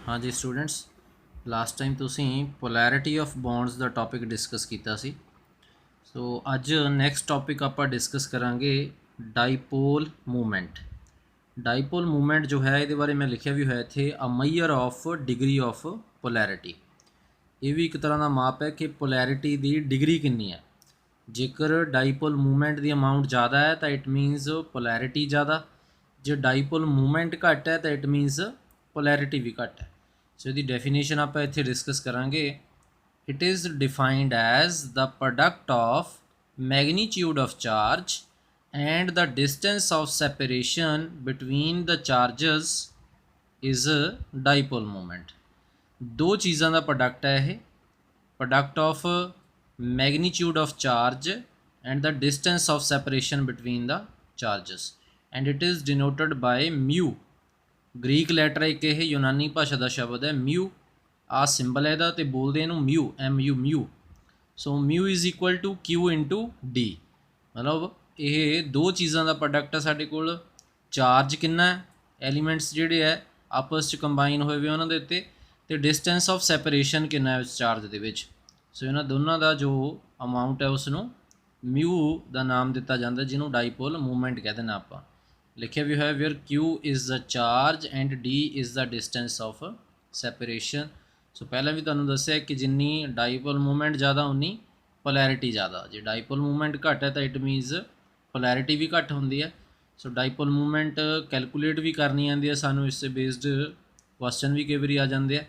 हाँ जी students, last time तुसीं polarity of bonds the topic discuss ਕੀਤਾ ਸੀ। ਸੋ ਅੱਜ ਨੈਕਸਟ ਟੌਪਿਕ ਆਪਾਂ ਡਿਸਕਸ ਕਰਾਂਗੇ ਡਾਈਪੋਲ ਮੂਵਮੈਂਟ। ਡਾਈਪੋਲ ਮੂਵਮੈਂਟ ਜੋ ਹੈ ਇਹਦੇ ਬਾਰੇ ਮੈਂ ਲਿਖਿਆ ਵੀ ਹੋਇਆ ਇੱਥੇ a measure of degree of polarity. ਇਹ ਵੀ ਇੱਕ ਤਰ੍ਹਾਂ ਦਾ ਮਾਪ ਹੈ ਕਿ ਪੋਲੈਰਿਟੀ ਦੀ ਡਿਗਰੀ ਕਿੰਨੀ ਹੈ। ਜੇਕਰ ਡਾਈਪੋਲ ਮੂਵਮੈਂਟ ਦੀ ਅਮਾਊਂਟ ਜ਼ਿਆਦਾ ਹੈ ਤਾਂ ਇਟ ਮੀਨਸ ਪੋਲੈਰਿਟੀ ਜ਼ਿਆਦਾ, ਜੇ ਡਾਈਪੋਲ ਮੂਵਮੈਂਟ ਘੱਟ ਹੈ ਤਾਂ ਇਟ ਮੀਨਸ ਪੋਲੈਰਿਟੀ ਵੀ ਘੱਟ ਹੈ। ਸੋ ਇਹਦੀ ਡੈਫੀਨੇਸ਼ਨ ਆਪਾਂ ਇੱਥੇ ਡਿਸਕਸ ਕਰਾਂਗੇ। It is defined as the product of magnitude of charge and the distance of separation between the charges is dipole movement. ਦੋ ਚੀਜ਼ਾਂ ਦਾ ਪ੍ਰੋਡਕਟ ਹੈ ਇਹ, product of magnitude of charge and the distance of separation between the charges, and it is denoted by mu। Greek letter ਇੱਕ ਇਹ ਯੂਨਾਨੀ ਭਾਸ਼ਾ ਦਾ ਸ਼ਬਦ ਹੈ ਮਿਊ, ਆ ਸਿੰਬਲ ਹੈ ਇਹਦਾ ਤੇ ਬੋਲਦੇ ਇਹਨੂੰ mu, mu. So mu is equal to Q into D, ਮਤਲਬ ਇਹ ਦੋ ਚੀਜ਼ਾਂ ਦਾ ਪ੍ਰੋਡਕਟ ਹੈ ਸਾਡੇ ਕੋਲ। ਚਾਰਜ ਕਿੰਨਾ ਹੈ, ਐਲੀਮੈਂਟਸ ਜਿਹੜੇ ਹੈ ਆਪਸ 'ਚ ਕੰਬਾਈਨ ਹੋਏ ਹੋਏ ਉਹਨਾਂ ਦੇ ਉੱਤੇ, ਤੇ ਡਿਸਟੈਂਸ ਆਫ ਸੈਪਰੇਸ਼ਨ ਕਿੰਨਾ ਹੈ ਉਸ ਚਾਰਜ ਦੇ ਵਿੱਚ। ਸੋ ਇਹਨਾਂ ਦੋਨਾਂ ਦਾ ਜੋ ਅਮਾਊਂਟ ਹੈ ਉਸ ਨੂੰ ਮਿਊ ਦਾ ਨਾਮ ਦਿੱਤਾ ਜਾਂਦਾ, ਜਿਹਨੂੰ ਡਾਈਪੋਲ ਮੂਵਮੈਂਟ ਕਹਿ ਦਿੰਦੇ ਆਪਾਂ। ਲਿਖਿਆ ਵੀ ਹੋਇਆ where Q is the charge and D is the distance of separation. So ਪਹਿਲਾਂ ਵੀ ਤੁਹਾਨੂੰ ਦੱਸਿਆ ਕਿ ਜਿੰਨੀ ਡਾਈਪੋਲ ਮੂਵਮੈਂਟ ਜ਼ਿਆਦਾ ਉਨੀ ਪੋਲੈਰਿਟੀ ਜ਼ਿਆਦਾ। ਜੇ ਡਾਈਪੋਲ ਮੂਵਮੈਂਟ ਘੱਟ ਹੈ ਤਾਂ ਇਟ ਮੀਨਸ ਪੋਲੈਰਿਟੀ ਵੀ ਘੱਟ ਹੁੰਦੀ ਹੈ। ਸੋ ਡਾਈਪੋਲ ਮੂਵਮੈਂਟ ਕੈਲਕੂਲੇਟ ਵੀ ਕਰਨੀ ਆਉਂਦੀ ਹੈ ਸਾਨੂੰ, ਇਸ 'ਤੇ ਬੇਸਡ ਕੁਐਸਚਨ ਵੀ ਕਈ ਵਾਰੀ ਆ ਜਾਂਦੇ ਆ।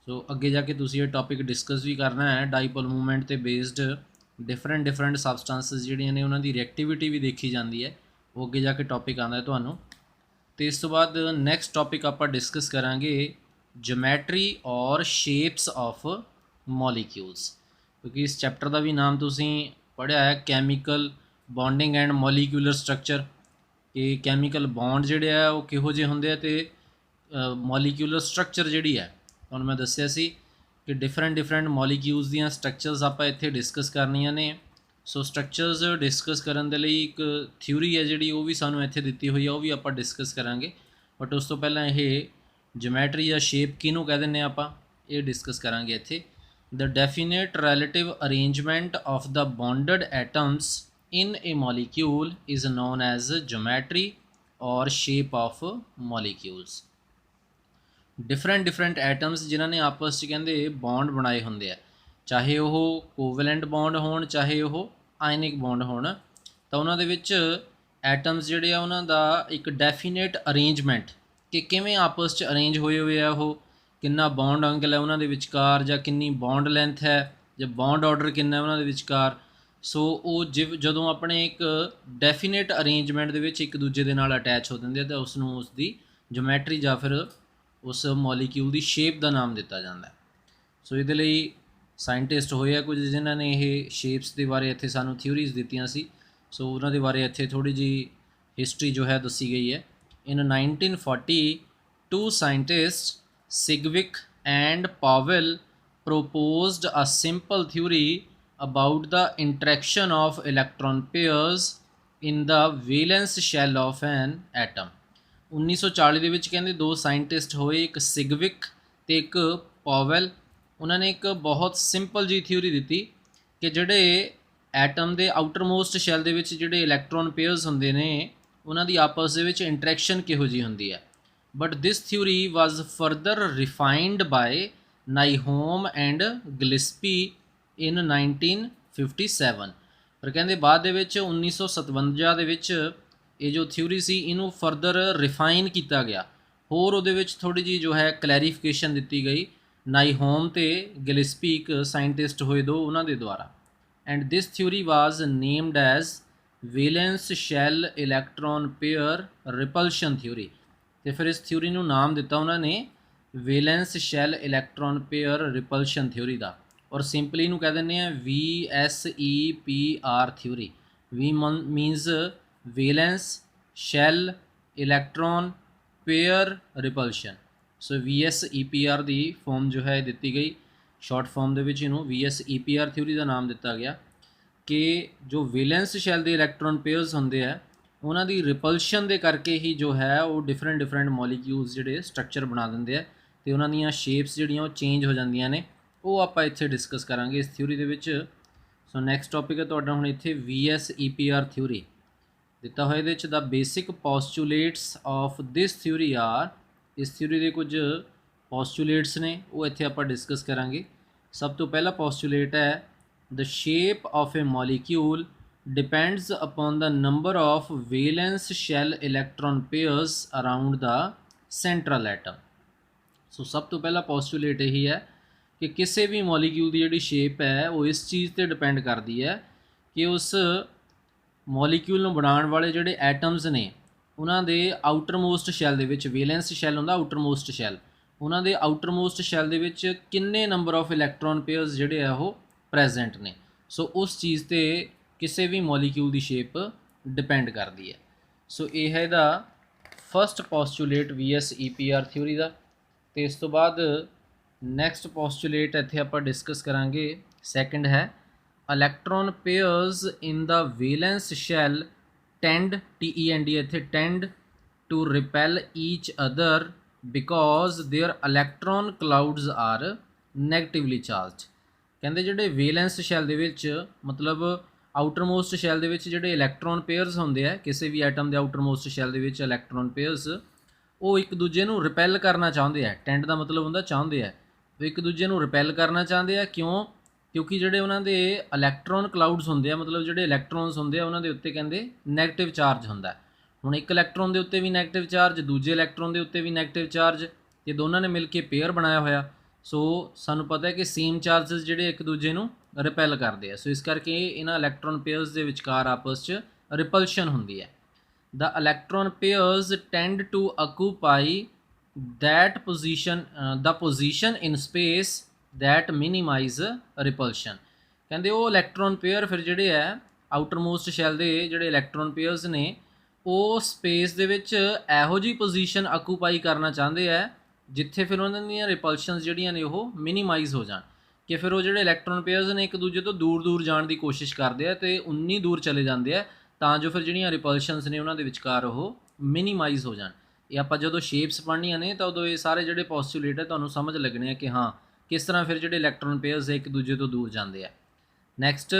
ਸੋ ਅੱਗੇ ਜਾ ਕੇ ਤੁਸੀਂ ਇਹ ਟੌਪਿਕ ਡਿਸਕਸ ਵੀ ਕਰਨਾ ਹੈ। ਡਾਈਪੋਲ ਮੂਵਮੈਂਟ 'ਤੇ ਬੇਸਡ ਡਿਫਰੈਂਟ ਸਬਸਟੈਂਸਸ ਜਿਹੜੀਆਂ ਨੇ ਉਹਨਾਂ ਦੀ ਰਿਐਕਟੀਵਿਟੀ ਵੀ ਦੇਖੀ ਜਾਂਦੀ ਹੈ, ਉਹ ਅੱਗੇ ਜਾ ਕੇ ਟੌਪਿਕ ਆਉਂਦਾ ਤੁਹਾਨੂੰ। ਅਤੇ ਇਸ ਤੋਂ ਬਾਅਦ ਨੈਕਸਟ ਟੌਪਿਕ ਆਪਾਂ ਡਿਸਕਸ ਕਰਾਂਗੇ ਜਿਓਮੈਟਰੀ ਔਰ ਸ਼ੇਪਸ ਆਫ ਮੋਲੀਕਿਊਲਸ, ਕਿਉਂਕਿ ਇਸ ਚੈਪਟਰ ਦਾ ਵੀ ਨਾਮ ਤੁਸੀਂ ਪੜ੍ਹਿਆ ਹੈ chemical bonding and molecular structure, ਕਿ ਕੈਮੀਕਲ ਬੌਂਡ ਜਿਹੜੇ ਆ ਉਹ ਕਿਹੋ ਜਿਹੇ ਹੁੰਦੇ ਆ, ਅਤੇ ਮੋਲੀਕਿਊਲਰ ਸਟਰਕਚਰ ਜਿਹੜੀ ਹੈ ਤੁਹਾਨੂੰ ਮੈਂ ਦੱਸਿਆ ਸੀ ਕਿ ਡਿਫਰੈਂਟ ਮੋਲੀਕਿਊਲਸ ਦੀਆਂ ਸਟਰਕਚਰਸ ਆਪਾਂ ਇੱਥੇ ਡਿਸਕਸ ਕਰਨੀਆਂ ਨੇ। ਸੋ ਸਟਰਕਚਰਸ ਡਿਸਕਸ ਕਰਨ ਦੇ ਲਈ ਇੱਕ ਥਿਊਰੀ ਹੈ ਜਿਹੜੀ ਉਹ ਵੀ ਸਾਨੂੰ ਇੱਥੇ ਦਿੱਤੀ ਹੋਈ ਆ, ਉਹ ਵੀ ਆਪਾਂ ਡਿਸਕਸ ਕਰਾਂਗੇ। ਬਟ ਉਸ ਤੋਂ ਪਹਿਲਾਂ ਇਹ ਜਿਓਮੈਟਰੀ ਜਾਂ ਸ਼ੇਪ ਕਿਹਨੂੰ ਕਹਿ ਦਿੰਦੇ ਆਪਾਂ, ਇਹ ਡਿਸਕਸ ਕਰਾਂਗੇ ਇੱਥੇ। The definite relative arrangement of the bonded atoms in a molecule is known as geometry or shape of molecules। Different atoms ਜਿਨ੍ਹਾਂ ਨੇ ਆਪਸ 'ਚ ਕਹਿੰਦੇ ਬੌਂਡ ਬਣਾਏ ਹੁੰਦੇ ਆ, ਚਾਹੇ ਉਹ ਕੋਵੈਲੈਂਟ ਬੌਂਡ ਹੋਣ ਚਾਹੇ ਉਹ ਆਇਨਿਕ ਬੌਂਡ ਹੋਣ, ਤਾਂ ਉਹਨਾਂ ਦੇ ਵਿੱਚ ਐਟਮਸ ਜਿਹੜੇ ਆ ਉਹਨਾਂ ਦਾ ਇੱਕ ਡੈਫੀਨੇਟ ਅਰੇਂਜਮੈਂਟ, ਕਿ ਕਿਵੇਂ ਆਪਸ 'ਚ ਅਰੇਂਜ ਹੋਏ ਆ, ਉਹ ਕਿੰਨਾ ਬੌਂਡ ਐਂਗਲ ਹੈ ਉਹਨਾਂ ਦੇ ਵਿਚਕਾਰ, ਜਾਂ ਕਿੰਨੀ ਬੌਂਡ ਲੈਂਥ ਹੈ, ਜਾਂ ਬੌਂਡ ਆਰਡਰ ਕਿੰਨਾ ਉਹਨਾਂ ਦੇ ਵਿਚਕਾਰ। ਸੋ ਉਹ ਜਦੋਂ ਆਪਣੇ ਇੱਕ ਡੈਫੀਨੇਟ ਅਰੇਂਜਮੈਂਟ ਦੇ ਵਿੱਚ ਇੱਕ ਦੂਜੇ ਦੇ ਨਾਲ ਅਟੈਚ ਹੋ ਜਾਂਦੇ ਆ ਤਾਂ ਉਸ ਨੂੰ ਉਸ ਦੀ ਜਿਓਮੈਟਰੀ ਜਾਂ ਫਿਰ ਉਸ ਮੋਲੀਕਿਊਲ ਦੀ ਸ਼ੇਪ ਦਾ ਨਾਮ ਦਿੱਤਾ ਜਾਂਦਾ। ਸੋ ਇਹਦੇ ਲਈ ਸਾਇੰਟਿਸਟ ਹੋਏ ਆ ਕੁਝ ਜਿਨ੍ਹਾਂ ਨੇ ਇਹ ਸ਼ੇਪਸ ਦੇ ਬਾਰੇ ਇੱਥੇ ਸਾਨੂੰ ਥਿਊਰੀਜ਼ ਦਿੱਤੀਆਂ ਸੀ। ਸੋ ਉਹਨਾਂ ਦੇ ਬਾਰੇ ਇੱਥੇ ਥੋੜ੍ਹੀ ਜਿਹੀ ਹਿਸਟਰੀ ਜੋ ਹੈ ਦੱਸੀ ਗਈ ਹੈ। ਇਨ 1940 two scientists Sigvik and Powell proposed a simple theory about the interaction of electron pairs in the valence shell of an atom। 1940 ਦੇ ਵਿੱਚ ਕਹਿੰਦੇ ਦੋ ਸਾਇੰਟਿਸਟ ਹੋਏ, ਇੱਕ ਸਿਗਵਿਕ ਅਤੇ ਇੱਕ ਪੋਵੈਲ। ਉਹਨਾਂ ਨੇ ਇੱਕ ਬਹੁਤ ਸਿੰਪਲ ਜੀ ਥਿਊਰੀ ਦਿੱਤੀ ਕਿ ਜਿਹੜੇ ਐਟਮ ਦੇ ਆਊਟਰਮੋਸਟ ਸ਼ੈਲ ਦੇ ਵਿੱਚ ਜਿਹੜੇ ਇਲੈਕਟ੍ਰੋਨ ਪੇਅਰਸ ਹੁੰਦੇ ਨੇ ਉਹਨਾਂ ਦੀ ਆਪਸ ਦੇ ਵਿੱਚ ਇੰਟਰੈਕਸ਼ਨ ਕਿਹੋ ਜਿਹੀ ਹੁੰਦੀ ਹੈ। But this theory was further refined by ਨਾਈਹੋਮ ਐਂਡ ਗਿਲਸਪੀ ਇਨ 1957। ਪਰ ਕਹਿੰਦੇ ਬਾਅਦ ਦੇ ਵਿੱਚ 1957 ਦੇ ਵਿੱਚ ਇਹ ਜੋ ਥਿਊਰੀ ਸੀ ਇਹਨੂੰ ਫਰਦਰ ਰਿਫਾਈਨ ਕੀਤਾ ਗਿਆ, ਹੋਰ ਉਹਦੇ ਵਿੱਚ ਥੋੜ੍ਹੀ ਜਿਹੀ ਜੋ ਹੈ ਕਲੈਰੀਫਿਕੇਸ਼ਨ ਦਿੱਤੀ ਗਈ ਨਾਈਹੋਮ ਅਤੇ ਗਿਲਸਪੀ ਇੱਕ ਸਾਇੰਟਿਸਟ ਹੋਏ ਦੋ, ਉਹਨਾਂ ਦੇ ਦੁਆਰਾ। And this theory was named as valence shell electron pair repulsion theory. ਅਤੇ ਫਿਰ ਇਸ ਥਿਊਰੀ ਨੂੰ ਨਾਮ ਦਿੱਤਾ ਉਹਨਾਂ ਨੇ valence shell electron pair repulsion theory ਦਾ, ਔਰ ਸਿੰਪਲੀ ਇਹਨੂੰ ਕਹਿ ਦਿੰਦੇ ਆ VSEPR theory. V means valence shell electron pair repulsion. So VSEPR ਦੀ ਫੋਰਮ ਜੋ ਹੈ ਦਿੱਤੀ ਗਈ, ਸ਼ਾਰਟ ਫਾਰਮ ਦੇ ਵਿੱਚ ਇਹਨੂੰ VSEPR ਥਿਊਰੀ ਦਾ ਨਾਮ ਦਿੱਤਾ ਗਿਆ ਕਿ ਜੋ ਵੇਲੈਂਸ ਸ਼ੈਲ ਦੇ ਇਲੈਕਟ੍ਰੋਨ ਪੇਅਰਸ ਹੁੰਦੇ ਆ ਉਹਨਾਂ ਦੀ ਰਿਪਲਸ਼ਨ ਦੇ ਕਰਕੇ ਹੀ ਜੋ ਹੈ ਉਹ ਡਿਫਰੈਂਟ ਮੋਲੀਕਿਊਲਸ ਜਿਹੜੇ ਸਟਰਕਚਰ ਬਣਾ ਦਿੰਦੇ ਆ, ਤੇ ਉਹਨਾਂ ਦੀਆਂ ਸ਼ੇਪਸ ਜਿਹੜੀਆਂ ਉਹ ਚੇਂਜ ਹੋ ਜਾਂਦੀਆਂ ਨੇ, ਉਹ ਆਪਾਂ ਇੱਥੇ ਡਿਸਕਸ ਕਰਾਂਗੇ ਇਸ ਥਿਊਰੀ ਦੇ ਵਿੱਚ। ਸੋ ਨੈਕਸਟ ਟੌਪਿਕ ਹੈ ਤੁਹਾਡਾ ਹੁਣ ਇੱਥੇ VSEPR ਥਿਊਰੀ ਦਿੱਤਾ ਹੋਇਆ। ਇਹਦੇ ਵਿੱਚ the basic postulates of this theory are, ਇਸ ਥਿਊਰੀ ਦੇ ਕੁਝ ਪੋਸਟੂਲੇਟਸ ਨੇ ਉਹ ਇੱਥੇ ਆਪਾਂ ਡਿਸਕਸ ਕਰਾਂਗੇ। ਸਭ ਤੋਂ ਪਹਿਲਾ ਪੋਸਟੂਲੇਟ ਹੈ the shape of a molecule depends upon the number of valence shell electron pairs around the central atom। ਸੋ ਸਭ ਤੋਂ ਪਹਿਲਾ ਪੋਸਟੂਲੇਟ ਇਹੀ ਹੈ ਕਿ ਕਿਸੇ ਵੀ ਮੋਲੀਕਿਊਲ ਦੀ ਜਿਹੜੀ ਸ਼ੇਪ ਹੈ ਉਹ ਇਸ ਚੀਜ਼ ਤੇ ਡਿਪੈਂਡ ਕਰਦੀ ਹੈ ਕਿ ਉਸ ਮੋਲੀਕਿਊਲ ਨੂੰ ਬਣਾਉਣ ਵਾਲੇ ਜਿਹੜੇ ਐਟਮਸ ਨੇ ਉਹਨਾਂ ਦੇ ਆਊਟਰਮੋਸਟ ਸ਼ੈਲ ਦੇ ਵਿੱਚ, ਵੇਲੈਂਸ ਸ਼ੈਲ ਹੁੰਦਾ ਆਊਟਰਮੋਸਟ ਸ਼ੈਲ, ਉਹਨਾਂ ਦੇ ਆਊਟਰਮੋਸਟ ਸ਼ੈਲ ਦੇ ਵਿੱਚ ਕਿੰਨੇ ਨੰਬਰ ਆਫ ਇਲੈਕਟ੍ਰੋਨ ਪੇਅਰਸ ਜਿਹੜੇ ਆ ਉਹ ਪ੍ਰੈਜ਼ੈਂਟ ਨੇ। ਸੋ ਉਸ ਚੀਜ਼ ਤੇ ਕਿਸੇ ਵੀ ਮੋਲੀਕਿਊਲ ਦੀ ਸ਼ੇਪ ਡਿਪੈਂਡ ਕਰਦੀ ਹੈ। ਸੋ ਇਹ ਹੈ ਇਹਦਾ ਫਸਟ ਪੋਸਟੂਲੇਟ VSEPR ਥਿਊਰੀ ਦਾ। ਤੇ ਇਸ ਤੋਂ ਬਾਅਦ ਨੈਕਸਟ ਪੋਸਟੂਲੇਟ ਇੱਥੇ ਆਪਾਂ ਡਿਸਕਸ ਕਰਾਂਗੇ, ਸੈਕਿੰਡ ਹੈ electron pairs in the valence shell tend TEND ਇੱਥੇ tend to repel each other because their electron clouds are negatively charged. ਕਹਿੰਦੇ ਜਿਹੜੇ ਵੇਲੈਂਸ ਸ਼ੈਲ ਦੇ ਵਿੱਚ, ਮਤਲਬ ਆਊਟਰਮੋਸਟ ਸ਼ੈਲ ਦੇ ਵਿੱਚ ਜਿਹੜੇ ਇਲੈਕਟ੍ਰੋਨ ਪੇਅਰਸ ਹੁੰਦੇ ਆ, ਕਿਸੇ ਵੀ ਐਟਮ ਦੇ ਆਊਟਰਮੋਸਟ ਸ਼ੈਲ ਦੇ ਵਿੱਚ ਇਲੈਕਟ੍ਰੋਨ ਪੇਅਰਸ ਉਹ ਇੱਕ ਦੂਜੇ ਨੂੰ ਰਿਪੈਲ ਕਰਨਾ ਚਾਹੁੰਦੇ ਆ। ਟੈਂਡ ਦਾ ਮਤਲਬ ਹੁੰਦਾ ਚਾਹੁੰਦੇ ਆ, ਉਹ ਇੱਕ ਦੂਜੇ ਨੂੰ ਰਿਪੈਲ ਕਰਨਾ ਚਾਹੁੰਦੇ ਆ। ਕਿਉਂ? ਕਿਉਂਕਿ ਜਿਹੜੇ ਉਹਨਾਂ ਦੇ ਇਲੈਕਟ੍ਰੋਨ ਕਲਾਊਡਸ ਹੁੰਦੇ ਆ, ਮਤਲਬ ਜਿਹੜੇ ਇਲੈਕਟ੍ਰੋਨਸ ਹੁੰਦੇ ਆ ਉਹਨਾਂ ਦੇ ਉੱਤੇ ਕਹਿੰਦੇ ਨੈਗੇਟਿਵ ਚਾਰਜ ਹੁੰਦਾ। ਹੁਣ ਇੱਕ ਇਲੈਕਟ੍ਰੋਨ ਦੇ ਉੱਤੇ ਵੀ ਨੈਗੇਟਿਵ ਚਾਰਜ, ਦੂਜੇ ਇਲੈਕਟ੍ਰੋਨ ਦੇ ਉੱਤੇ ਵੀ ਨੈਗੇਟਿਵ ਚਾਰਜ, ਤੇ ਦੋਨਾਂ ਨੇ ਮਿਲ ਕੇ ਪੇਅਰ ਬਣਾਇਆ ਹੋਇਆ। ਸੋ ਸਾਨੂੰ ਪਤਾ ਹੈ ਕਿ ਸੇਮ ਚਾਰਜਸ ਜਿਹੜੇ ਇੱਕ ਦੂਜੇ ਨੂੰ ਰਿਪੈਲ ਕਰਦੇ ਆ। ਸੋ ਇਸ ਕਰਕੇ ਇਹਨਾਂ ਇਲੈਕਟ੍ਰੋਨ ਪੇਅਰਸ ਦੇ ਵਿਚਕਾਰ ਆਪਸ 'ਚ ਰਿਪਲਸ਼ਨ ਹੁੰਦੀ ਹੈ। The electron pairs tend to occupy that position the position in space that minimize repulsion। ਕਹਿੰਦੇ ਉਹ ਇਲੈਕਟ੍ਰੋਨ ਪੇਅਰ ਫਿਰ ਜਿਹੜੇ ਹੈ ਆਊਟਰਮੋਸਟ ਸ਼ੈਲ ਦੇ ਜਿਹੜੇ ਇਲੈਕਟ੍ਰੋਨ ਪੇਅਰਸ ਨੇ ਉਹ ਸਪੇਸ ਦੇ ਵਿੱਚ ਇਹੋ ਜਿਹੀ ਪੋਜੀਸ਼ਨ ਆਕੂਪਾਈ ਕਰਨਾ ਚਾਹੁੰਦੇ ਆ ਜਿੱਥੇ ਫਿਰ ਉਹਨਾਂ ਦੀਆਂ ਰਿਪਲਸ਼ਨਸ ਜਿਹੜੀਆਂ ਨੇ ਉਹ ਮਿਨੀਮਾਈਜ਼ ਹੋ ਜਾਣ, ਕਿ ਫਿਰ ਉਹ ਜਿਹੜੇ ਇਲੈਕਟ੍ਰੋਨ ਪੇਅਰਸ ਨੇ ਇੱਕ ਦੂਜੇ ਤੋਂ ਦੂਰ ਦੂਰ ਜਾਣ ਦੀ ਕੋਸ਼ਿਸ਼ ਕਰਦੇ ਆ ਤੇ ਉਨੀ ਦੂਰ ਚਲੇ ਜਾਂਦੇ ਆ ਤਾਂ ਜੋ ਫਿਰ ਜਿਹੜੀਆਂ ਰਿਪਲਸ਼ਨਸ ਨੇ ਉਹਨਾਂ ਦੇ ਵਿਚਕਾਰ ਉਹ ਮਿਨੀਮਾਈਜ਼ ਹੋ ਜਾਣ। ਇਹ ਆਪਾਂ ਜਦੋਂ ਸ਼ੇਪਸ ਪੜ੍ਹਨੀਆਂ ਨੇ ਤਾਂ ਉਦੋਂ ਇਹ ਸਾਰੇ ਜਿਹੜੇ ਪੋਸਟੂਲੇਟ ਹੈ ਤੁਹਾਨੂੰ ਸਮਝ ਲੱਗਣੇ ਆ ਕਿ ਹਾਂ ਕਿਸ ਤਰ੍ਹਾਂ ਫਿਰ ਜਿਹੜੇ ਇਲੈਕਟ੍ਰੋਨ ਪੇਅਰਸ ਇੱਕ ਦੂਜੇ ਤੋਂ ਦੂਰ ਜਾਂਦੇ ਆ। Next,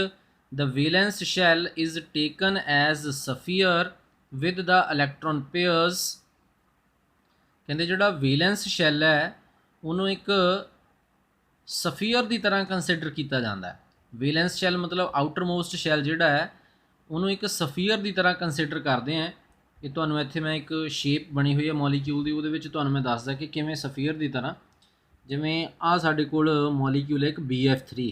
the valence shell is taken as sphere with the electron pairs. ਕਹਿੰਦੇ ਜਿਹੜਾ ਵੇਲੈਂਸ ਸ਼ੈਲ ਹੈ ਉਹਨੂੰ ਇੱਕ ਸਫੀਅਰ ਦੀ ਤਰ੍ਹਾਂ ਕੰਸੀਡਰ ਕੀਤਾ ਜਾਂਦਾ ਹੈ। ਵੇਲੈਂਸ ਸ਼ੈਲ ਮਤਲਬ ਆਊਟਰਮੋਸਟ ਸ਼ੈਲ ਜਿਹੜਾ ਹੈ ਉਹਨੂੰ ਇੱਕ ਸਫੀਅਰ ਦੀ ਤਰ੍ਹਾਂ ਕੰਸੀਡਰ ਕਰਦੇ ਆ। ਇਹ ਤੁਹਾਨੂੰ ਇੱਥੇ ਮੈਂ ਇੱਕ ਸ਼ੇਪ ਬਣੀ ਹੋਈ ਹੈ ਮੋਲੀਕਿਊਲ ਦੀ, ਉਹਦੇ ਵਿੱਚ ਤੁਹਾਨੂੰ ਮੈਂ ਦੱਸਦਾ ਕਿ ਕਿਵੇਂ ਸਫੀਅਰ ਦੀ ਤਰ੍ਹਾਂ, ਜਿਵੇਂ ਆਹ ਸਾਡੇ ਕੋਲ ਮੋਲੀਕਿਊਲ ਹੈ ਇੱਕ BF3,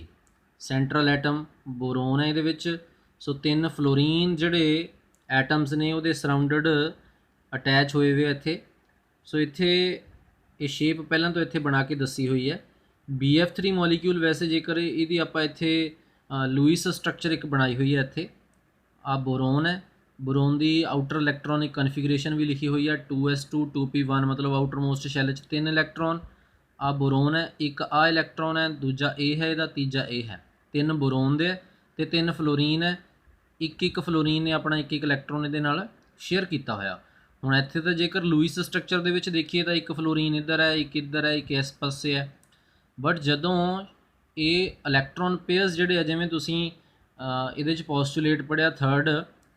ਸੈਂਟਰਲ ਐਟਮ ਬੋਰੋਨ ਹੈ ਇਹਦੇ ਵਿੱਚ। ਸੋ 3 ਫਲੋਰੀਨ ਜਿਹੜੇ ਐਟਮਸ ਨੇ ਉਹਦੇ ਸਰਾਊਂਡਡ ਅਟੈਚ ਹੋਏ ਹੋਏ ਇੱਥੇ। ਸੋ ਇੱਥੇ ਇਹ ਸ਼ੇਪ ਪਹਿਲਾਂ ਤੋਂ ਇੱਥੇ ਬਣਾ ਕੇ ਦੱਸੀ ਹੋਈ ਹੈ। BF3 ਮੋਲੀਕਿਊਲ ਵੈਸੇ ਜੇਕਰ ਇਹਦੀ ਆਪਾਂ ਇੱਥੇ ਲੂਇਸ ਸਟਰਕਚਰ ਇੱਕ ਬਣਾਈ ਹੋਈ ਹੈ ਇੱਥੇ। ਆ ਬੋਰੋਨ ਹੈ, ਬੋਰੋਨ ਦੀ ਆਊਟਰ ਇਲੈਕਟ੍ਰੋਨਿਕ ਕਨਫੀਗਰੇਸ਼ਨ ਵੀ ਲਿਖੀ ਹੋਈ ਹੈ 2s2 2p1, ਮਤਲਬ ਆਊਟਰਮੋਸਟ ਸ਼ੈਲ 'ਚ 3 ਇਲੈਕਟ੍ਰੋਨ। ਆ ਬੋਰੋਨ ਹੈ, ਇੱਕ ਆ ਇਲੈਕਟ੍ਰੋਨ ਹੈ, ਦੂਜਾ ਇਹ ਹੈ ਇਹਦਾ, ਤੀਜਾ ਇਹ ਹੈ। 3 ਬੋਰੋਨ ਦੇ ਤੇ 3 ਫਲੋਰੀਨ ਹੈ। ਇੱਕ ਫਲੋਰੀਨ ਨੇ ਆਪਣਾ ਇੱਕ ਇਲੈਕਟ੍ਰੋਨ ਇਹਦੇ ਨਾਲ ਸ਼ੇਅਰ ਕੀਤਾ ਹੋਇਆ। ਹੁਣ ਇੱਥੇ ਤਾਂ ਜੇਕਰ ਲੂਇਸ ਸਟਰਕਚਰ ਦੇ ਵਿੱਚ ਦੇਖੀਏ ਤਾਂ ਇੱਕ ਫਲੋਰੀਨ ਇੱਧਰ ਹੈ, ਇੱਕ ਇੱਧਰ ਹੈ, ਇੱਕ ਇਸ ਪਾਸੇ ਹੈ। ਬਟ ਜਦੋਂ ਇਹ ਇਲੈਕਟ੍ਰੋਨ ਪੇਅਰਸ ਜਿਹੜੇ ਆ, ਜਿਵੇਂ ਤੁਸੀਂ ਇਹਦੇ 'ਚ ਪੋਸਟੂਲੇਟ ਪੜ੍ਹਿਆ ਥਰਡ,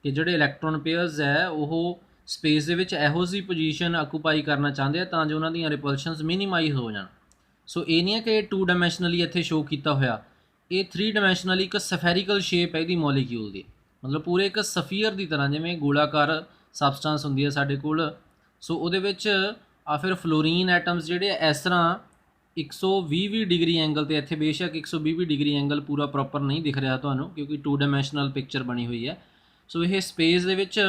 ਕਿ ਜਿਹੜੇ ਇਲੈਕਟ੍ਰੋਨ ਪੇਅਰਸ ਹੈ ਉਹ ਸਪੇਸ ਦੇ ਵਿੱਚ ਇਹੋ ਜਿਹੀ ਪੋਜੀਸ਼ਨ ਆਕੂਪਾਈ ਕਰਨਾ ਚਾਹੁੰਦੇ ਆ ਤਾਂ ਜੋ ਉਹਨਾਂ ਦੀਆਂ ਰਿਪਲਸ਼ਨਸ ਮਿਨੀਮਾਈਜ਼ ਹੋ ਜਾਣ। ਸੋ ਇਹ ਨਹੀਂ ਹੈ ਕਿ 2 ਡਾਇਮੈਂਸ਼ਨਲੀ ਇੱਥੇ ਸ਼ੋ ਕੀਤਾ ਹੋਇਆ, ਇਹ 3 ਡਾਇਮੈਂਸ਼ਨਲੀ ਇੱਕ ਸਫੈਰੀਕਲ ਸ਼ੇਪ ਹੈ ਇਹਦੀ ਮੋਲੀਕਿਊਲ ਦੀ, ਮਤਲਬ ਪੂਰੇ ਇੱਕ ਸਫੀਅਰ ਦੀ ਤਰ੍ਹਾਂ, ਜਿਵੇਂ ਗੋਲਾਕਾਰ ਸਬਸਟੈਂਸ ਹੁੰਦੀ ਹੈ ਸਾਡੇ ਕੋਲ। ਸੋ ਉਹਦੇ ਵਿੱਚ ਆ ਫਿਰ ਫਲੋਰੀਨ ਐਟਮਸ ਜਿਹੜੇ ਇਸ ਤਰ੍ਹਾਂ 120 ਡਿਗਰੀ ਐਂਗਲ 'ਤੇ, ਇੱਥੇ ਬੇਸ਼ੱਕ 120 ਡਿਗਰੀ ਐਂਗਲ ਪੂਰਾ ਪ੍ਰੋਪਰ ਨਹੀਂ ਦਿਖ ਰਿਹਾ ਤੁਹਾਨੂੰ ਕਿਉਂਕਿ 2 ਡਾਇਮੈਂਸ਼ਨਲ ਪਿਕਚਰ ਬਣੀ ਹੋਈ ਹੈ। ਸੋ ਇਹ ਸਪੇਸ ਦੇ ਵਿੱਚ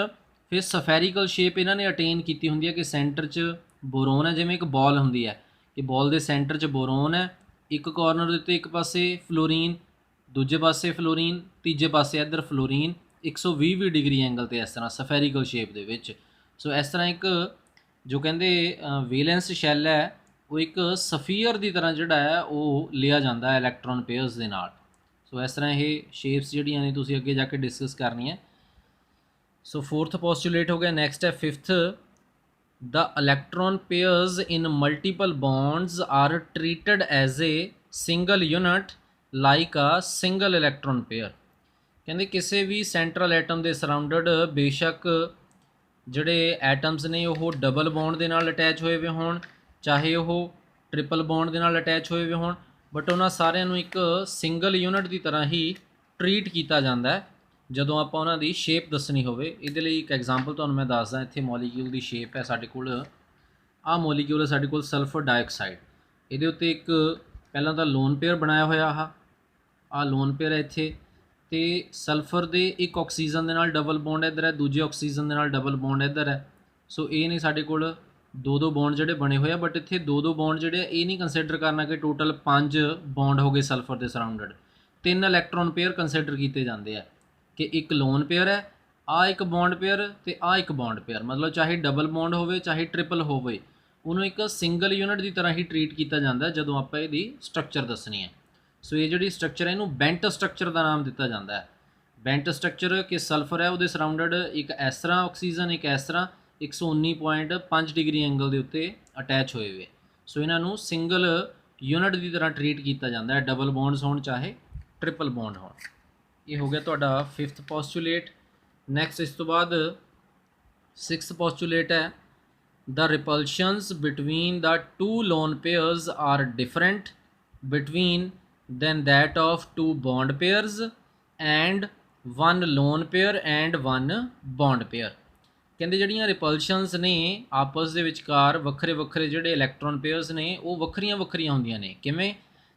ਫਿਰ ਸਫੈਰੀਕਲ ਸ਼ੇਪ ਇਹਨਾਂ ਨੇ ਅਟੇਨ ਕੀਤੀ ਹੁੰਦੀ ਹੈ ਕਿ ਸੈਂਟਰ 'ਚ ਬੋਰੋਨ ਹੈ, ਜਿਵੇਂ ਇੱਕ ਬਾਲ ਹੁੰਦੀ ਹੈ ਕਿ ਬਾਲ ਦੇ ਸੈਂਟਰ 'ਚ ਬੋਰੋਨ ਹੈ, ਇੱਕ ਕਾਰਨਰ ਦੇ ਉੱਤੇ ਇੱਕ ਪਾਸੇ ਫਲੋਰੀਨ, ਦੂਜੇ ਪਾਸੇ ਫਲੋਰੀਨ, ਤੀਜੇ ਪਾਸੇ ਇੱਧਰ ਫਲੋਰੀਨ, 120 ਡਿਗਰੀ ਐਂਗਲ 'ਤੇ ਇਸ ਤਰ੍ਹਾਂ ਸਫੈਰੀਕਲ ਸ਼ੇਪ ਦੇ ਵਿੱਚ। ਸੋ ਇਸ ਤਰ੍ਹਾਂ ਇੱਕ ਜੋ ਕਹਿੰਦੇ ਵੇਲੈਂਸ ਸ਼ੈਲ ਹੈ ਉਹ ਇੱਕ ਸਫੀਅਰ ਦੀ ਤਰ੍ਹਾਂ ਜਿਹੜਾ ਹੈ ਉਹ ਲਿਆ ਜਾਂਦਾ ਹੈ ਇਲੈਕਟ੍ਰੋਨ ਪੇਅਰਸ ਦੇ ਨਾਲ। ਸੋ ਇਸ ਤਰ੍ਹਾਂ ਇਹ ਸ਼ੇਪਸ ਜਿਹੜੀਆਂ ਨੇ ਤੁਸੀਂ ਅੱਗੇ ਜਾ ਕੇ ਡਿਸਕਸ ਕਰਨੀਆਂ। ਸੋ 4th ਪੋਸਟੂਲੇਟ ਹੋ ਗਿਆ। ਨੈਕਸਟ ਹੈ 5th, the electron pairs in multiple bonds are treated as a single unit like a single electron pair। ਕਹਿੰਦੇ ਕਿਸੇ ਵੀ ਸੈਂਟਰਲ ਐਟਮ ਦੇ ਸਰਾਊਂਡਡ ਬੇਸ਼ੱਕ ਜਿਹੜੇ ਐਟਮਸ ਨੇ ਉਹ ਡਬਲ ਬੌਂਡ ਦੇ ਨਾਲ ਅਟੈਚ ਹੋਏ ਹੋਏ ਹੋਣ, ਚਾਹੇ ਉਹ ਟ੍ਰਿਪਲ ਬੌਂਡ ਦੇ ਨਾਲ ਅਟੈਚ ਹੋਏ ਹੋਏ ਹੋਣ, ਬਟ ਉਹਨਾਂ ਸਾਰਿਆਂ ਨੂੰ ਇੱਕ ਸਿੰਗਲ ਯੂਨਿਟ ਦੀ ਤਰ੍ਹਾਂ ਹੀ ਟਰੀਟ ਕੀਤਾ ਜਾਂਦਾ ਹੈ ਜਦੋਂ ਆਪਾਂ ਉਹਨਾਂ ਦੀ ਸ਼ੇਪ ਦੱਸਣੀ ਹੋਵੇ। ਇਹਦੇ ਲਈ ਇੱਕ ਐਗਜ਼ਾਮਪਲ ਤੁਹਾਨੂੰ ਮੈਂ ਦੱਸਦਾ। ਇੱਥੇ ਮੋਲੀਕਿਊਲ ਦੀ ਸ਼ੇਪ ਹੈ ਸਾਡੇ ਕੋਲ, ਆਹ ਮੋਲੀਕਿਊਲ ਹੈ ਸਾਡੇ ਕੋਲ ਸਲਫਰ ਡਾਈਆਕਸਾਈਡ। ਇਹਦੇ ਉੱਤੇ ਇੱਕ ਪਹਿਲਾਂ ਤਾਂ ਲੋਨ ਪੇਅਰ ਬਣਾਇਆ ਹੋਇਆ ਆਹ ਲੋਨ ਪੇਅਰ ਹੈ ਇੱਥੇ, ਅਤੇ ਸਲਫਰ ਦੇ ਇੱਕ ਆਕਸੀਜਨ ਦੇ ਨਾਲ ਡਬਲ ਬੌਂਡ ਇੱਧਰ ਹੈ, ਦੂਜੇ ਆਕਸੀਜਨ ਦੇ ਨਾਲ ਡਬਲ ਬੌਂਡ ਇੱਧਰ ਹੈ। ਸੋ ਇਹ ਨੇ ਸਾਡੇ ਕੋਲ ਦੋ ਬੌਂਡ ਜਿਹੜੇ ਬਣੇ ਹੋਏ ਆ, ਬਟ ਇੱਥੇ ਦੋ ਬੌਂਡ ਜਿਹੜੇ ਇਹ ਨਹੀਂ ਕੰਸੀਡਰ ਕਰਨਾ ਕਿ ਟੋਟਲ 5 ਬੌਂਡ ਹੋ ਗਏ ਸਲਫਰ ਦੇ ਸਰਾਊਂਡਡ। 3 ਇਲੈਕਟ੍ਰੋਨ ਪੇਅਰ ਕੰਸੀਡਰ ਕੀਤੇ ਜਾਂਦੇ ਆ ਕਿ ਇੱਕ ਲੋਨ ਪੇਅਰ ਹੈ, ਆਹ ਇੱਕ ਬੌਂਡ ਪੇਅਰ ਅਤੇ ਆਹ ਇੱਕ ਬੌਂਡ ਪੇਅਰ, ਮਤਲਬ ਚਾਹੇ ਡਬਲ ਬੌਂਡ ਹੋਵੇ ਚਾਹੇ ਟ੍ਰਿਪਲ ਹੋਵੇ, ਉਹਨੂੰ ਇੱਕ ਸਿੰਗਲ ਯੂਨਿਟ ਦੀ ਤਰ੍ਹਾਂ ਹੀ ਟਰੀਟ ਕੀਤਾ ਜਾਂਦਾ ਜਦੋਂ ਆਪਾਂ ਇਹਦੀ ਸਟਰਕਚਰ ਦੱਸਣੀ ਹੈ। ਸੋ ਇਹ ਜਿਹੜੀ ਸਟਰਕਚਰ ਹੈ ਇਹਨੂੰ ਬੈਂਟ ਸਟਰਕਚਰ ਦਾ ਨਾਮ ਦਿੱਤਾ ਜਾਂਦਾ ਹੈ। ਬੈਂਟ ਸਟਰਕਚਰ ਕਿ ਸਲਫਰ ਹੈ ਉਹਦੇ ਸਰਾਊਂਡਡ ਇੱਕ ਇਸ ਤਰ੍ਹਾਂ ਆਕਸੀਜਨ, ਇੱਕ ਇਸ ਤਰ੍ਹਾਂ 119.5 ਡਿਗਰੀ ਐਂਗਲ ਦੇ ਉੱਤੇ ਅਟੈਚ ਹੋਏ ਹੋਏ। ਸੋ ਇਹਨਾਂ ਨੂੰ ਸਿੰਗਲ ਯੂਨਿਟ ਦੀ ਤਰ੍ਹਾਂ ਟਰੀਟ ਕੀਤਾ ਜਾਂਦਾ ਹੈ, ਡਬਲ ਬੌਂਡਸ ਹੋਣ ਚਾਹੇ ਟ੍ਰਿਪਲ ਬੌਂਡ ਹੋਣ। ਇਹ ਹੋ ਗਿਆ ਤੁਹਾਡਾ 5th ਪੋਸਟੂਲੇਟ। ਨੈਕਸਟ ਇਸ ਤੋਂ ਬਾਅਦ 6th ਪੋਸਟੂਲੇਟ ਹੈ the repulsions between the two lone pairs are different between than that of two bond pairs and one lone pair and one bond pair। ਕਹਿੰਦੇ ਜਿਹੜੀਆਂ ਰਿਪਲਸ਼ਨਸ ਨੇ ਆਪਸ ਦੇ ਵਿਚਕਾਰ ਵੱਖਰੇ ਵੱਖਰੇ ਜਿਹੜੇ ਇਲੈਕਟ੍ਰੋਨ ਪੇਅਰਸ ਨੇ ਉਹ ਵੱਖਰੀਆਂ ਵੱਖਰੀਆਂ ਹੁੰਦੀਆਂ ਨੇ। ਕਿਵੇਂ?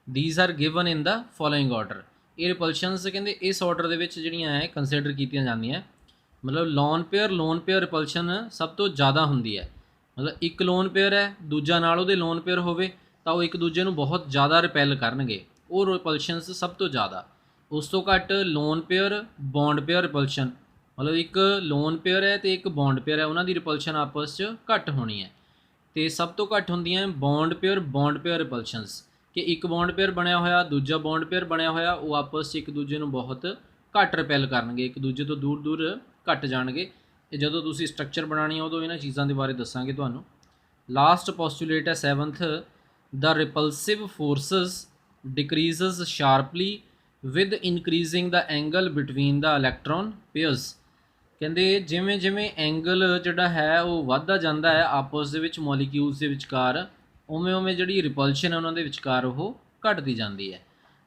these are given in the following order। ਇਹ ਰਿਪਲਸ਼ਨਸ ਕਹਿੰਦੇ ਇਸ ਆਰਡਰ ਦੇ ਵਿੱਚ ਜਿਹੜੀਆਂ ਹੈ ਕੰਸੀਡਰ ਕੀਤੀਆਂ ਜਾਂਦੀਆਂ, ਮਤਲਬ ਲੋਨ ਪੇਅਰ ਰਿਪਲਸ਼ਨ ਸਭ ਤੋਂ ਜ਼ਿਆਦਾ ਹੁੰਦੀ ਹੈ। ਮਤਲਬ ਇੱਕ ਲੋਨ ਪੇਅਰ ਹੈ, ਦੂਜਾ ਨਾਲ ਉਹਦੇ ਲੋਨ ਪੇਅਰ ਹੋਵੇ ਤਾਂ ਉਹ ਇੱਕ ਦੂਜੇ ਨੂੰ ਬਹੁਤ ਜ਼ਿਆਦਾ ਰਿਪੈਲ ਕਰਨਗੇ, ਉਹ ਰਿਪਲਸ਼ਨਸ ਸਭ ਤੋਂ ਜ਼ਿਆਦਾ। ਉਸ ਤੋਂ ਘੱਟ lone pair bond pair repulsion, ਮਤਲਬ ਇੱਕ ਲੋਨ ਪੇਅਰ ਹੈ ਅਤੇ ਇੱਕ ਬੌਂਡ ਪੇਅਰ ਹੈ, ਉਹਨਾਂ ਦੀ ਰਿਪਲਸ਼ਨ ਆਪਸ 'ਚ ਘੱਟ ਹੋਣੀ ਹੈ। ਅਤੇ ਸਭ ਤੋਂ ਘੱਟ ਹੁੰਦੀਆਂ ਬੌਂਡ ਪੇਅਰ ਰਿਪਲਸ਼ਨਸ, ਕਿ ਇੱਕ ਬੌਂਡ ਪੇਅਰ ਬਣਿਆ ਹੋਇਆ ਦੂਜਾ ਬੌਂਡ ਪੇਅਰ ਬਣਿਆ ਹੋਇਆ, ਉਹ ਆਪਸ 'ਚ ਇੱਕ ਦੂਜੇ ਨੂੰ ਬਹੁਤ ਘੱਟ ਰਿਪੈਲ ਕਰਨਗੇ, ਇੱਕ ਦੂਜੇ ਤੋਂ ਦੂਰ ਦੂਰ ਘੱਟ ਜਾਣਗੇ। ਇਹ ਜਦੋਂ ਤੁਸੀਂ ਸਟਰਕਚਰ ਬਣਾਉਣੀ ਆ ਉਦੋਂ ਇਹਨਾਂ ਚੀਜ਼ਾਂ ਦੇ ਬਾਰੇ ਦੱਸਾਂਗੇ ਤੁਹਾਨੂੰ। ਲਾਸਟ ਪੋਸਟੂਲੇਟ ਹੈ 7th the repulsive forces decreases sharply with increasing the angle between the electron pairs। ਕਹਿੰਦੇ ਜਿਵੇਂ ਜਿਵੇਂ ਐਂਗਲ ਜਿਹੜਾ ਹੈ ਉਹ ਵੱਧਦਾ ਜਾਂਦਾ ਹੈ ਆਪਸ ਦੇ ਵਿੱਚ ਮੋਲੀਕਿਊਲਸ ਦੇ ਵਿਚਕਾਰ, ਉਵੇਂ ਉਵੇਂ ਜਿਹੜੀ ਰਿਪਲਸ਼ਨ ਹੈ ਉਹਨਾਂ ਦੇ ਵਿਚਕਾਰ ਉਹ ਘਟਦੀ ਜਾਂਦੀ ਹੈ।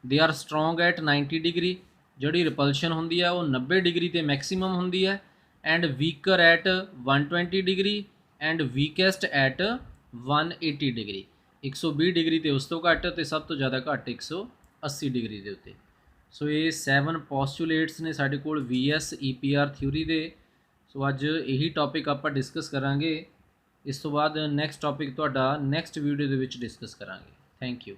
They are strong at 90 degree, ਜਿਹੜੀ ਰਿਪਲਸ਼ਨ ਹੁੰਦੀ ਹੈ ਉਹ 90 ਡਿਗਰੀ 'ਤੇ ਮੈਕਸੀਮਮ ਹੁੰਦੀ ਹੈ, and weaker at 120 degree and weakest at 180 degree. 120 degree 'ਤੇ ਉਸ ਤੋਂ ਘੱਟ ਅਤੇ ਸਭ ਤੋਂ ਜ਼ਿਆਦਾ ਘੱਟ 180 ਡਿਗਰੀ ਦੇ ਉੱਤੇ। ਸੋ ਇਹ 7 ਪੋਸਟੂਲੇਟਸ ਨੇ ਸਾਡੇ ਕੋਲ VS EPR ਥਿਊਰੀ ਦੇ। ਸੋ ਅੱਜ ਇਹੀ ਟੌਪਿਕ ਆਪਾਂ ਡਿਸਕਸ ਕਰਾਂਗੇ। ਇਸ ਤੋਂ ਬਾਅਦ ਨੈਕਸਟ ਟੌਪਿਕ ਤੁਹਾਡਾ ਨੈਕਸਟ ਵੀਡੀਓ ਦੇ ਵਿੱਚ ਡਿਸਕਸ ਕਰਾਂਗੇ। Thank you.